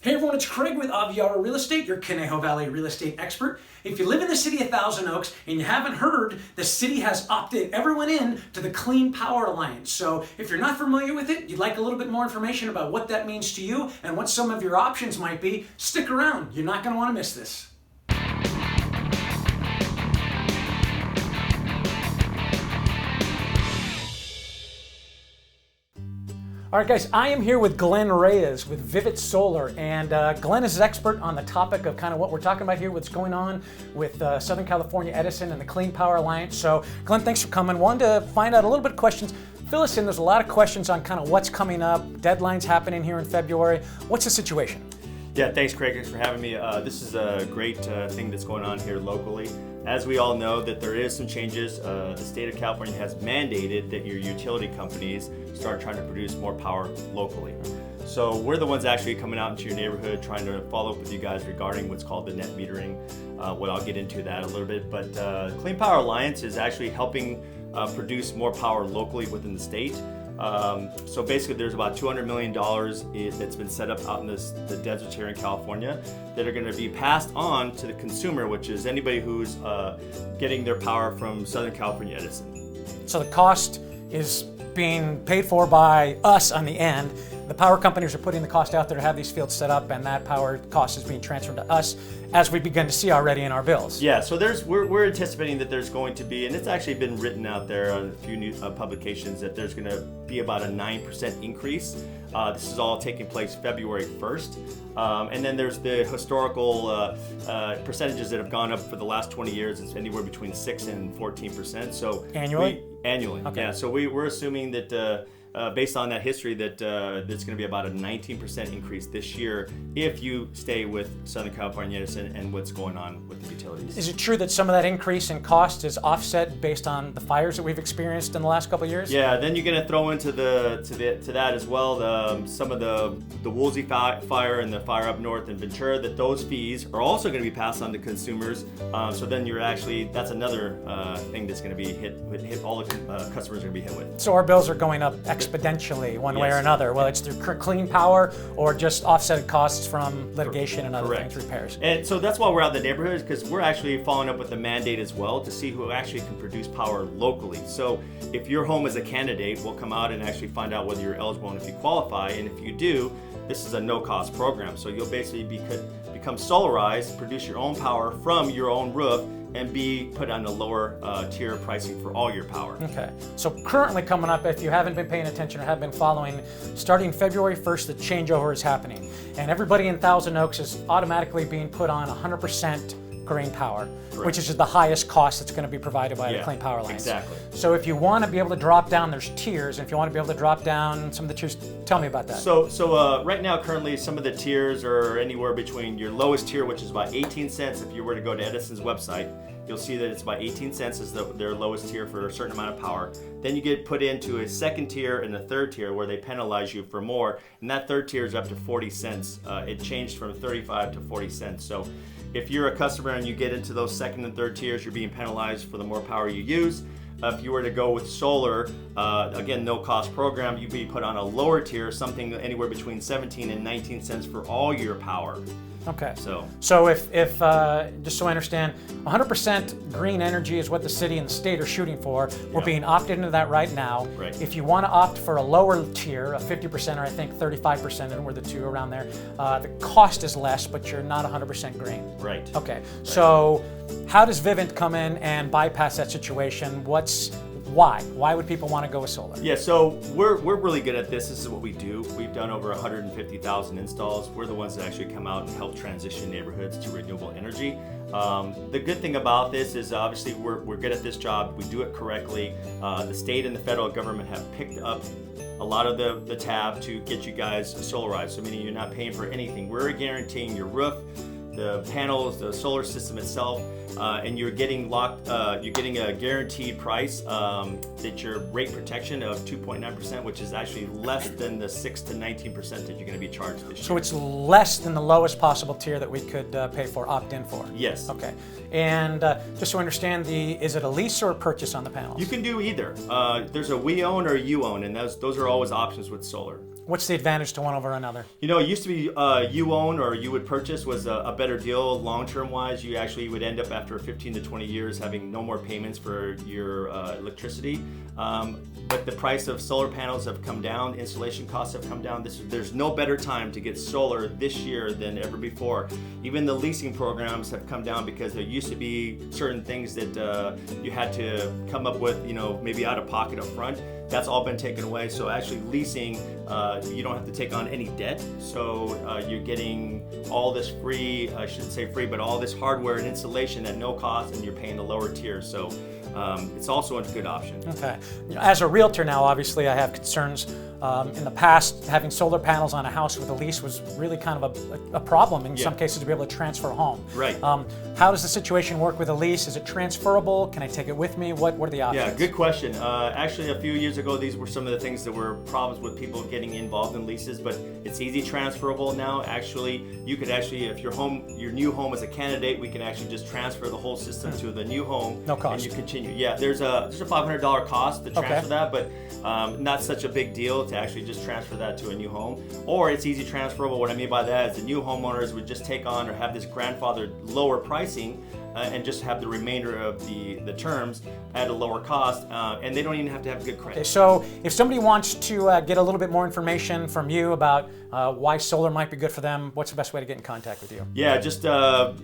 Hey everyone, it's Craig with Aviara Real Estate, your Conejo Valley real estate expert. If you live in the city of Thousand Oaks and you haven't heard, the city has opted everyone in to the Clean Power Alliance. So if you're not familiar with it, you'd like a little bit more information about what that means to you and what some of your options might be, stick around. You're not going to want to miss this. All right, guys, I am here with Glen.reyes with Vivint Solar, and Glen is an expert on the topic of kind of what we're talking about here, what's going on with Southern California Edison and the Clean Power Alliance. So, Glen, thanks for coming. Wanted to find out a little bit of questions. Fill us in. There's a lot of questions on kind of what's coming up, deadlines happening here in February. What's the situation? Yeah, thanks, Craig. Thanks for having me. This is a great thing that's going on here locally. As we all know, that there is some changes. The state of California has mandated that your utility companies start trying to produce more power locally. So we're the ones actually coming out into your neighborhood, trying to follow up with you guys regarding what's called the net metering. I'll get into that a little bit, but Clean Power Alliance is actually helping produce more power locally within the state. So basically there's about $200 million that's been set up out in the deserts here in California that are going to be passed on to the consumer, which is anybody who's getting their power from Southern California Edison. So the cost is being paid for by us on the end. The power companies are putting the cost out there to have these fields set up, and that power cost is being transferred to us, as we begin to see already in our bills. Yeah, so we're anticipating that there's going to be, and it's actually been written out there on a few new publications, that there's going to be about a 9% increase. This is all taking place February 1st. And then there's the historical percentages that have gone up for the last 20 years. It's anywhere between 6 and 14%. So annually? Annually, okay. Yeah. So we're assuming that based on that history, that there's going to be about a 19% increase this year if you stay with Southern California Edison and what's going on with the utilities. Is it true that some of that increase in cost is offset based on the fires that we've experienced in the last couple of years? Yeah, then you're going to throw into to that as well some of the Woolsey fire and the fire up north in Ventura, that those fees are also going to be passed on to consumers. So then that's another thing that's going to be hit all the customers are going to be hit with. So our bills are going up exponentially one way or another, whether it's through clean power or just offset costs from litigation and other things, repairs. And so that's why we're out in the neighborhoods, because we're actually following up with the mandate as well to see who actually can produce power locally. So if your home is a candidate, we'll come out and actually find out whether you're eligible and if you qualify. And if you do, this is a no-cost program. So you'll basically become solarized, produce your own power from your own roof, and be put on a lower tier pricing for all your power. Okay, so currently coming up, if you haven't been paying attention or have been following, starting February 1st, the changeover is happening. And everybody in Thousand Oaks is automatically being put on 100% green power, which is the highest cost that's going to be provided by the Clean Power Alliance. Exactly. So if you want to be able to drop down, there's tiers, and if you want to be able to drop down some of the tiers, tell me about that. So right now, currently, some of the tiers are anywhere between your lowest tier, which is about 18 cents. If you were to go to Edison's website, you'll see that it's about 18 cents is their lowest tier for a certain amount of power. Then you get put into a second tier and a third tier where they penalize you for more, and that third tier is up to 40 cents. It changed from 35 to 40 cents. So if you're a customer and you get into those second and third tiers, you're being penalized for the more power you use. If you were to go with solar, again, no cost program, you'd be put on a lower tier, something anywhere between 17 and 19 cents for all your power. Okay. So if just so I understand, 100% green energy is what the city and the state are shooting for. We're being opted into that right now. Right. If you want to opt for a lower tier, a 50% or I think 35%, and we're the two around there, the cost is less, but you're not 100% green. Right. Okay. Right. So how does Vivint come in and bypass that situation? Why would people want to go with solar? Yeah, so we're really good at this. This is what we do. We've done over 150,000 installs. We're the ones that actually come out and help transition neighborhoods to renewable energy. The good thing about this is obviously we're good at this job. We do it correctly. The state and the federal government have picked up a lot of the tab to get you guys solarized. So meaning you're not paying for anything. We're guaranteeing your roof, the panels, the solar system itself, and you're getting a guaranteed price that your rate protection of 2.9%, which is actually less than the 6 to 19% that you're going to be charged this year. So it's less than the lowest possible tier that we could pay for, opt in for. Yes. Okay. And just so I understand, is it a lease or a purchase on the panels? You can do either. There's a we own or you own, and those are always options with solar. What's the advantage to one over another? You know, it used to be you own or you would purchase was a better deal long-term wise. You actually would end up after 15 to 20 years having no more payments for your electricity. But the price of solar panels have come down, installation costs have come down. There's no better time to get solar this year than ever before. Even the leasing programs have come down because there used to be certain things that you had to come up with, you know, maybe out of pocket up front. That's all been taken away. So actually leasing, you don't have to take on any debt. So you're getting all this free, I shouldn't say free, but all this hardware and installation at no cost, and you're paying the lower tier. So it's also a good option. Okay. As a realtor now, obviously I have concerns. In the past, having solar panels on a house with a lease was really kind of a problem in some cases to be able to transfer home. Right. How does the situation work with a lease? Is it transferable? Can I take it with me? What are the options? Yeah, good question. Actually, a few years ago, these were some of the things that were problems with people getting involved in leases, but it's easy transferable now. Actually, you could actually, if your new home is a candidate, we can actually just transfer the whole system to the new home. No cost. And you continue. Yeah, there's a $500 cost to transfer that, but not such a big deal to actually just transfer that to a new home. Or it's easy transferable. What I mean by that is the new homeowners would just take on or have this grandfathered lower pricing and just have the remainder of the terms at a lower cost, and they don't even have to have good credit. Okay, so if somebody wants to get a little bit more information from you about why solar might be good for them, what's the best way to get in contact with you? Yeah, just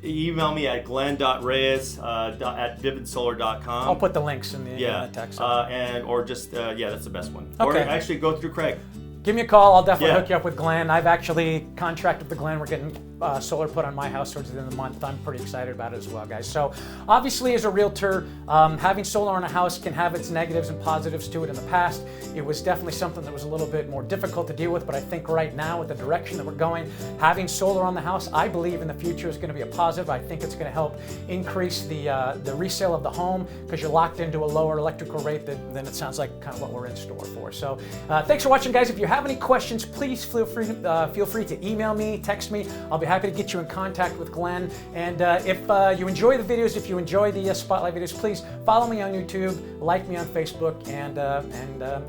email me at glen.reyes at vivintsolar.com. I'll put the links in the text. Or just, that's the best one. Okay. Or actually go through Craig. Give me a call. I'll definitely hook you up with Glenn. I've actually contracted with Glenn. We're getting solar put on my house towards the end of the month. I'm pretty excited about it as well, guys. So obviously as a realtor, having solar on a house can have its negatives and positives to it. In the past, it was definitely something that was a little bit more difficult to deal with, but I think right now with the direction that we're going, having solar on the house, I believe in the future is going to be a positive. I think it's going to help increase the resale of the home because you're locked into a lower electrical rate than it sounds like kind of what we're in store for. So thanks for watching, guys. If you have any questions, please feel free to email me, text me. I'll be happy to get you in contact with Glenn. And if you enjoy the videos, if you enjoy the Spotlight videos, please follow me on YouTube, like me on Facebook, and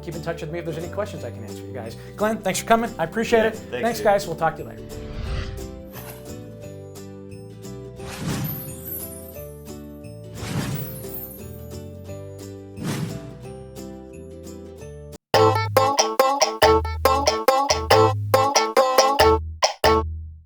keep in touch with me if there's any questions I can answer you guys. Glenn, thanks for coming. I appreciate it. Thanks, guys. We'll talk to you later.